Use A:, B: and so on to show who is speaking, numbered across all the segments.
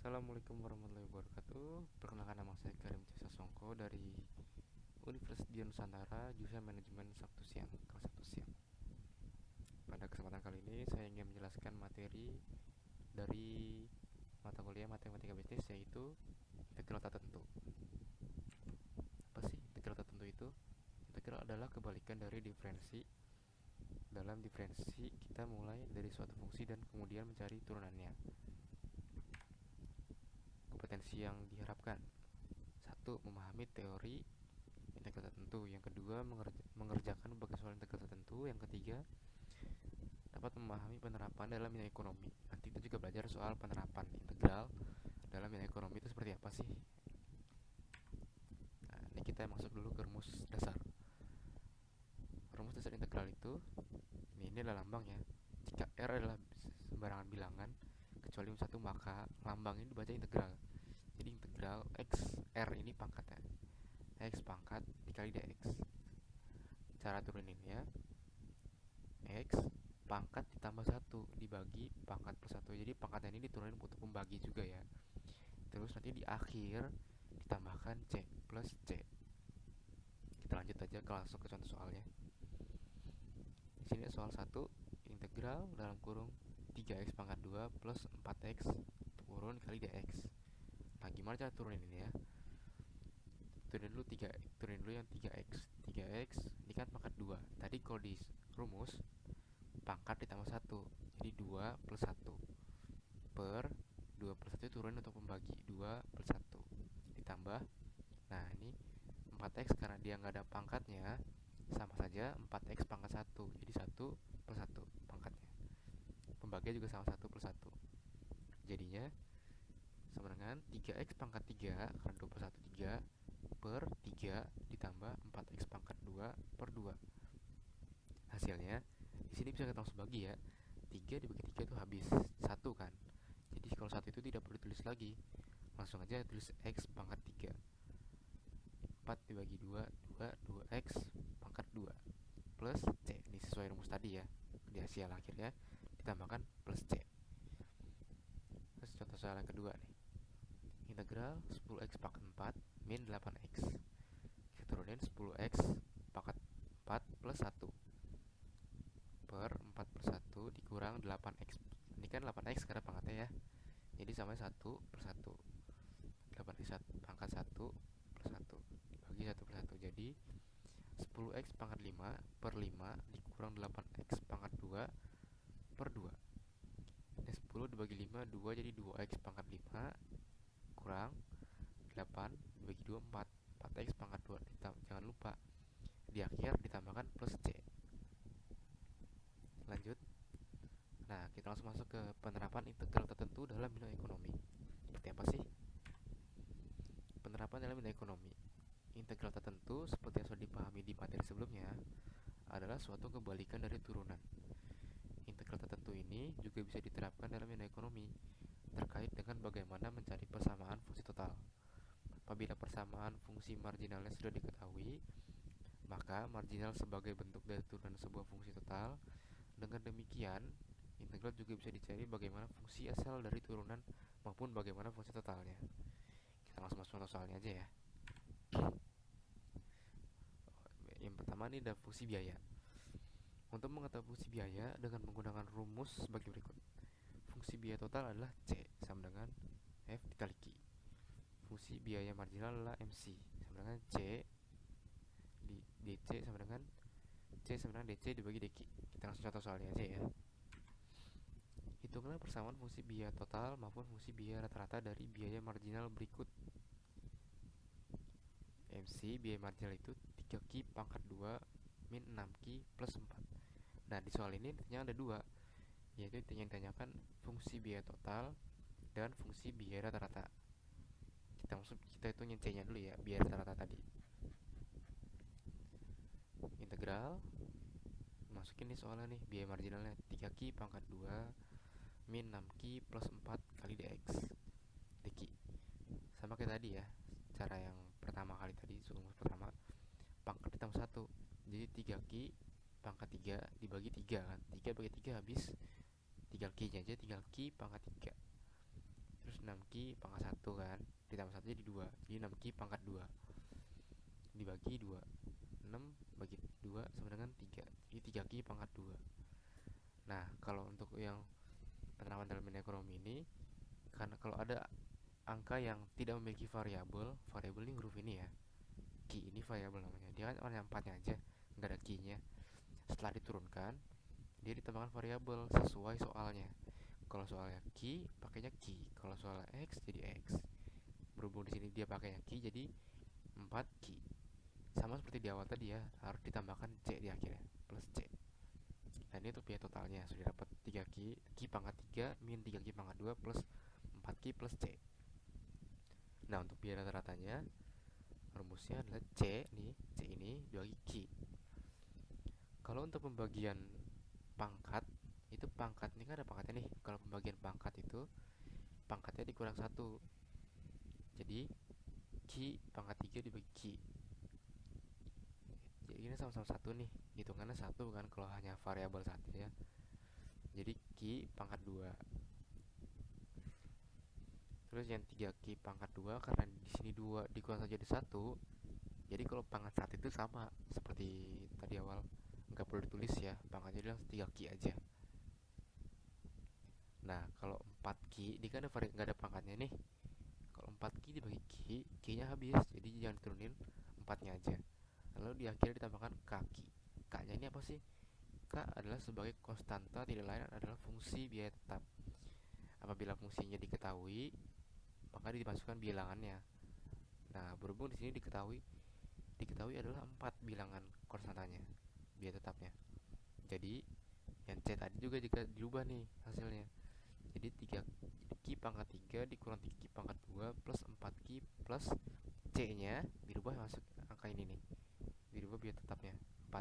A: Assalamualaikum warahmatullahi wabarakatuh. Perkenalkan, nama saya Karim C. Sasongko dari Universitas Nusantara, jurusan Manajemen Sabtu Siang, kelas Sabtu Siang. Pada kesempatan kali ini saya ingin menjelaskan materi dari mata kuliah Matematika Bisnis, yaitu integral tak tentu. Apa sih integral tak tentu itu? Integral adalah kebalikan dari diferensi. Dalam diferensi, kita mulai dari suatu fungsi dan kemudian mencari turunannya. Kompetensi yang diharapkan: satu, memahami teori integral tertentu. Yang kedua, mengerjakan berbagai soal integral tertentu. Yang ketiga, dapat memahami penerapan dalam bidang ekonomi. Nanti kita juga belajar soal penerapan integral dalam bidang ekonomi itu seperti apa sih. Nah, ini kita masuk dulu ke rumus dasar. Rumus dasar integral itu, ini adalah lambang ya. Jika R adalah sembarangan bilangan kecuali satu, maka lambang ini dibaca integral. Jadi integral x R ini pangkatnya, x pangkat dikali dx. Cara turuninnya, x pangkat ditambah 1 dibagi pangkat plus 1. Jadi pangkatnya ini diturunin untuk pembagi juga ya. Terus nanti di akhir ditambahkan C plus C. Kita lanjut aja langsung ke contoh soalnya. Di sini soal 1, integral dalam kurung 3x pangkat 2 plus 4x turun kali dx. Nah, gimana cara turunin ini ya? Turunin dulu yang 3x. 3x ini kan pangkat 2. Tadi kalau di rumus pangkat ditambah 1, jadi 2 plus 1 per 2 plus 1 turun untuk membagi 2 plus 1 ditambah. Nah, ini 4x karena dia nggak ada pangkatnya, sama saja 4x pangkat 1, jadi 1 plus 1 pangkatnya. Pembagian juga sama, 1 plus 1. Jadinya sama dengan 3x pangkat 3, karena 2 plus 1 3, per 3 ditambah 4x pangkat 2 per 2. Hasilnya di sini bisa kita langsung bagi ya. 3 dibagi 3 itu habis 1 kan. Jadi kalau 1 itu tidak perlu ditulis lagi. Langsung aja tulis x pangkat 3. 4 dibagi 2, 2x pangkat 2 plus C. Ini sesuai rumus tadi ya. Di hasil akhirnya ditambahkan plus C. Terus contoh soal yang kedua nih. Integral 10x pangkat 4 min 8x. Kita turunin 10x pangkat 4 plus 1 per 4 per 1 dikurang 8x. Ini kan 8x karena pangkatnya ya. Jadi sama 1 per 1. 8x pangkat 1 per 1 dibagi 1 per 1. Jadi 10x pangkat 5 per 5 dikurang 8x pangkat 2 per 2. Ini 10 dibagi 5, 2, jadi 2x pangkat 5 kurang 8 dibagi 2, 4. 4x pangkat 2. Jangan lupa di akhir ditambahkan plus C. Lanjut. Nah, kita langsung masuk ke penerapan integral tertentu dalam bidang ekonomi. Seperti apa sih penerapan dalam bidang ekonomi? Integral tertentu, seperti yang sudah dipahami di materi sebelumnya, adalah suatu kebalikan dari turunan. Integral tertentu ini juga bisa diterapkan dalam bidang ekonomi, terkait dengan bagaimana mencari persamaan fungsi total. Apabila persamaan fungsi marginalnya sudah diketahui, maka marginal sebagai bentuk dari turunan sebuah fungsi total. Dengan demikian, integral juga bisa dicari bagaimana fungsi asal dari turunan maupun bagaimana fungsi totalnya. Kita langsung masuk contoh soalnya aja ya. Yang pertama ini ada fungsi biaya. Untuk mengetahui fungsi biaya dengan menggunakan rumus sebagai berikut. Fungsi biaya total adalah C sama dengan F dikali Q. Fungsi biaya marginal adalah MC sama dengan C di DC sama dengan C sama dengan DC dibagi DQ. Kita langsung contoh soalnya aja ya. Hitunglah persamaan fungsi biaya total maupun fungsi biaya rata-rata dari biaya marginal berikut. MC biaya marginal itu 3Q pangkat 2 min 6Q plus 4. Nah, di soal ini ternyata ada dua, yaitu yang ditanyakan fungsi biaya total dan fungsi biaya rata-rata. Kita hitungin C-nya dulu ya, biaya rata-rata tadi. Integral, masukin nih soalnya nih, biaya marginalnya 3Q pangkat 2 min 6Q plus 4 kali dx dq. Sama kayak tadi ya, cara yang pertama kali tadi, rumus pertama, pangkat ditambah 1, jadi 3Q pangkat 3 dibagi 3 kan, 3 bagi 3 habis, tinggal Q nya aja, tinggal Q pangkat 3. Terus 6Q ki pangkat 1 kan, ditambah 1 jadi 2, jadi 6 ki pangkat 2 dibagi 2, 6 bagi 2 sama dengan 3, jadi 3 ki pangkat 2. Nah, kalau untuk yang penerapan dalam ekonomi ini, karena kalau ada angka yang tidak memiliki variabel, variabel ini huruf ini ya, ki ini variabel namanya, dia kan warna 4-nya aja, nggak ada ki-nya. Setelah diturunkan, dia ditambahkan variabel sesuai soalnya. Kalau soalnya ki, pakainya ki. Kalau soalnya x, jadi x. Berhubung di sini dia pakainya ki, jadi 4 ki. Sama seperti di awal tadi ya, harus ditambahkan c di akhirnya, plus c. Nah, ini untuk biaya totalnya sudah dapat 3 ki pangkat 3 min 3 ki pangkat 2 plus 4 ki plus c. Nah, untuk biaya rata-ratanya rumusnya adalah c nih, c ini dibagi ki. Kalau untuk pembagian pangkat, itu pangkat ini kan ada pangkatnya nih. Kalau pembagian pangkat itu pangkatnya dikurang 1, jadi ki pangkat 3 dibagi ki, jadi ini sama-sama 1 nih, hitungannya 1 kan kalau hanya variabel 1 ya. Jadi ki pangkat 2. Terus yang 3 ki pangkat 2, karena di sini 2 dikurang 1 jadi 1, jadi kalau pangkat 1 itu sama seperti tadi awal, nggak perlu ditulis ya, pangkatnya langsung 3 ki aja. Nah, kalau 4 ki, ini kan nggak ada pangkatnya nih. Kalau 4 ki dibagi ki, ki-nya habis, jadi jangan diturunin 4-nya aja. Lalu di akhir ditambahkan kaki. K-nya ini apa sih? K adalah sebagai konstanta, tidak lain adalah fungsi biaya tetap. Apabila fungsinya diketahui, maka dimasukkan bilangannya. Nah, berhubung di sini diketahui adalah 4 bilangan konstantanya, biaya tetapnya. Jadi yang C tadi juga jika dirubah nih hasilnya. Jadi 3 ki pangkat 3 dikurang 3 ki pangkat 2 plus 4 ki plus C-nya dirubah masuk angka ini nih. Dirubah biaya tetapnya 4.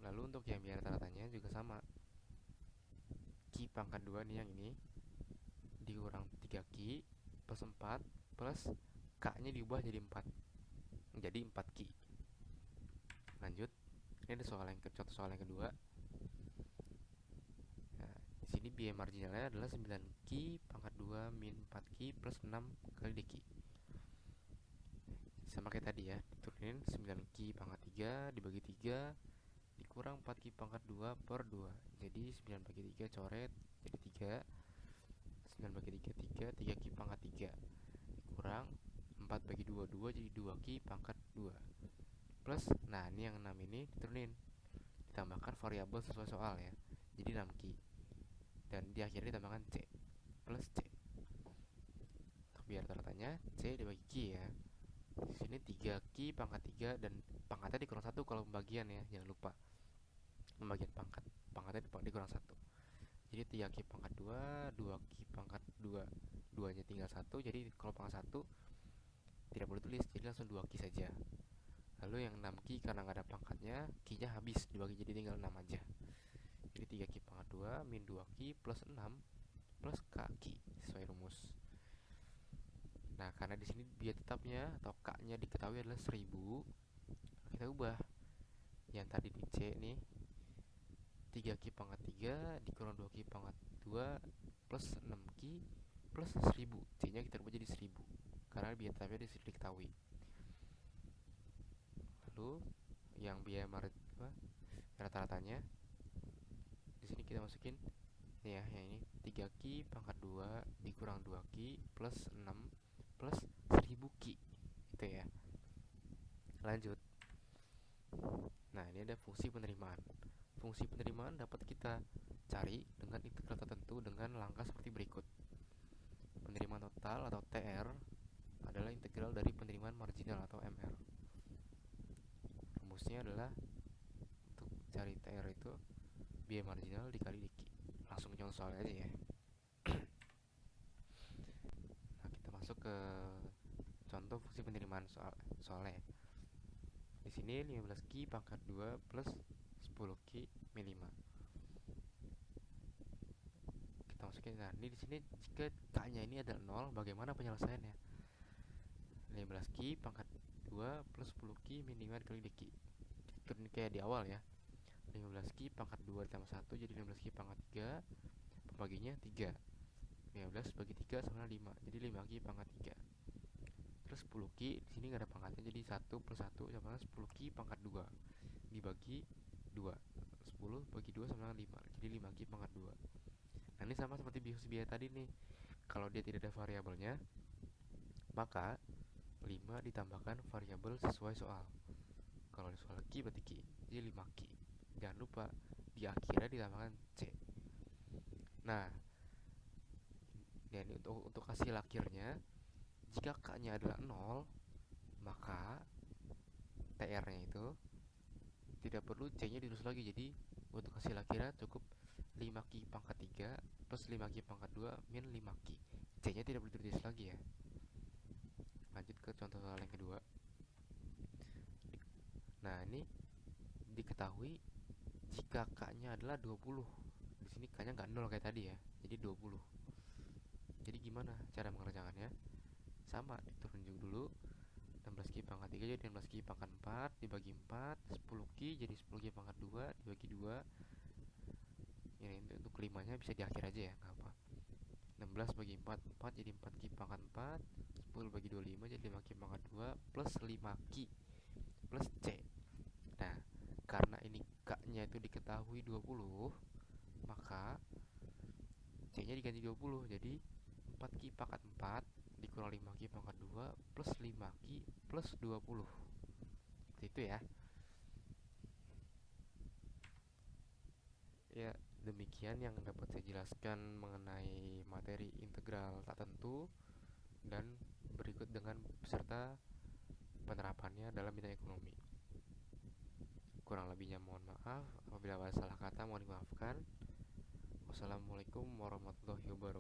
A: Lalu untuk yang biaya rata-ratanya juga sama. Ki pangkat 2 nih yang ini dikurang 3 ki plus 4 plus K-nya diubah jadi 4. Jadi 4 ki. Lanjut. Ini ada contoh soal yang kedua. Nah, di sini biaya marginalnya adalah 9 ki pangkat 2 min 4 ki plus 6 kali dki. Sama kayak tadi ya, diturunin 9 ki pangkat 3 dibagi 3 dikurang 4 ki pangkat 2 per 2. Jadi 9 bagi 3 coret jadi 3. 9 bagi 3 3, 3 ki pangkat 3 dikurang 4 bagi 2 2 jadi 2 ki pangkat 2 plus, nah ini yang 6 ini diturunin, ditambahkan variabel sesuai soal ya, jadi 6 ki, dan di akhirnya ditambahkan c plus c. Untuk biar rata-ratanya c dibagi ki ya. Di sini 3 ki pangkat 3 dan pangkatnya dikurang 1 kalau pembagian ya, jangan lupa pembagian pangkatnya dikurang 1. Jadi 3 ki pangkat 2, 2 ki pangkat 2, 2 nya tinggal 1, jadi kalau pangkat 1 tidak perlu tulis, jadi langsung 2 ki saja. Lalu yang 6 ki karena nggak ada pangkatnya, ki-nya habis dibagi jadi tinggal 6 aja. Jadi 3 ki pangkat 2 min 2 ki plus 6 plus k ki sesuai rumus. Nah, karena di sini biaya tetapnya atau k-nya diketahui adalah 1000, kita ubah yang tadi di c nih, 3 ki pangkat 3 dikurang 2 ki pangkat 2 plus 6 ki plus 1000, c-nya kita ubah jadi 1000 karena biaya tetapnya diketahui. Lalu yang biaya rata-ratanya di sini kita masukin nih ya, yang ini 3 ki pangkat 2 dikurang 2 ki plus 6 plus 1000 ki itu ya. Lanjut. Nah, ini ada fungsi penerimaan. Fungsi penerimaan dapat kita cari dengan integral tertentu dengan langkah seperti berikut. Penerimaan total atau TR adalah integral dari penerimaan marginal atau MR. Rumusnya adalah untuk cari TR itu biaya marginal dikali diki. Langsung contoh soalnya aja ya. Nah, kita masuk ke contoh fungsi penerimaan soalnya. Di sini 15 ki pangkat 2 plus 10 ki min 5. Kita masukin. Nah, ini di sini jika k-nya ini adalah 0, bagaimana penyelesaiannya? 15 ki pangkat 2 plus 10 ki min 5 dikali dki. Turun kayak di awal ya. 15 ki pangkat 2 ditambah 1 jadi 15 ki pangkat 3, pembaginya 3. 15 bagi 3 sama 5. Jadi 5Q pangkat 3. Terus 10Q di sini nggak ada pangkatnya, jadi 1 plus 1 sama 10Q pangkat 2 dibagi 2. 10 bagi 2 sama 5. Jadi 5Q pangkat 2. Nah, ini sama seperti biaya tadi nih. Kalau dia tidak ada variabelnya, maka 5 ditambahkan variabel sesuai soal. Kalau di soal Q berarti Q. Jadi 5Q. Jangan lupa di akhirnya ditambahkan C. Nah, dan untuk hasil akhirnya, jika K-nya adalah 0, maka TR-nya itu tidak perlu C-nya ditulis lagi. Jadi untuk hasil akhirnya cukup 5Q pangkat 3 plus 5Q pangkat 2 min 5Q. C-nya tidak perlu ditulis lagi ya. Lanjut ke contoh soal yang kedua. Nah, ini diketahui jika K-nya adalah 20. Di sini K-nya nggak 0 kayak tadi ya. Jadi 20. Jadi gimana cara mengerjakannya? Sama, ditunjuk dulu. 16Q pangkat 3 jadi 16Q pangkat 4 dibagi 4. 10Q jadi 10Q pangkat 2 dibagi 2. Ini untuk kelimanya bisa di akhir aja ya, nggak apa. 16 bagi 4, 4 jadi 4Q pangkat 4. 10 bagi 25 jadi 5Q pangkat 2 plus 5Q plus C. Nah, karena ini K-nya itu diketahui 20, maka C-nya diganti 20. Jadi 4Q pangkat 4 dikurang 5Q pangkat 2 plus 5Q plus 20. Seperti itu ya. Ya, demikian yang dapat saya jelaskan mengenai materi integral tak tentu, dan berikut dengan beserta penerapannya dalam bidang ekonomi. Kurang lebihnya mohon maaf, apabila ada salah kata mohon dimaafkan. Wassalamualaikum warahmatullahi wabarakatuh.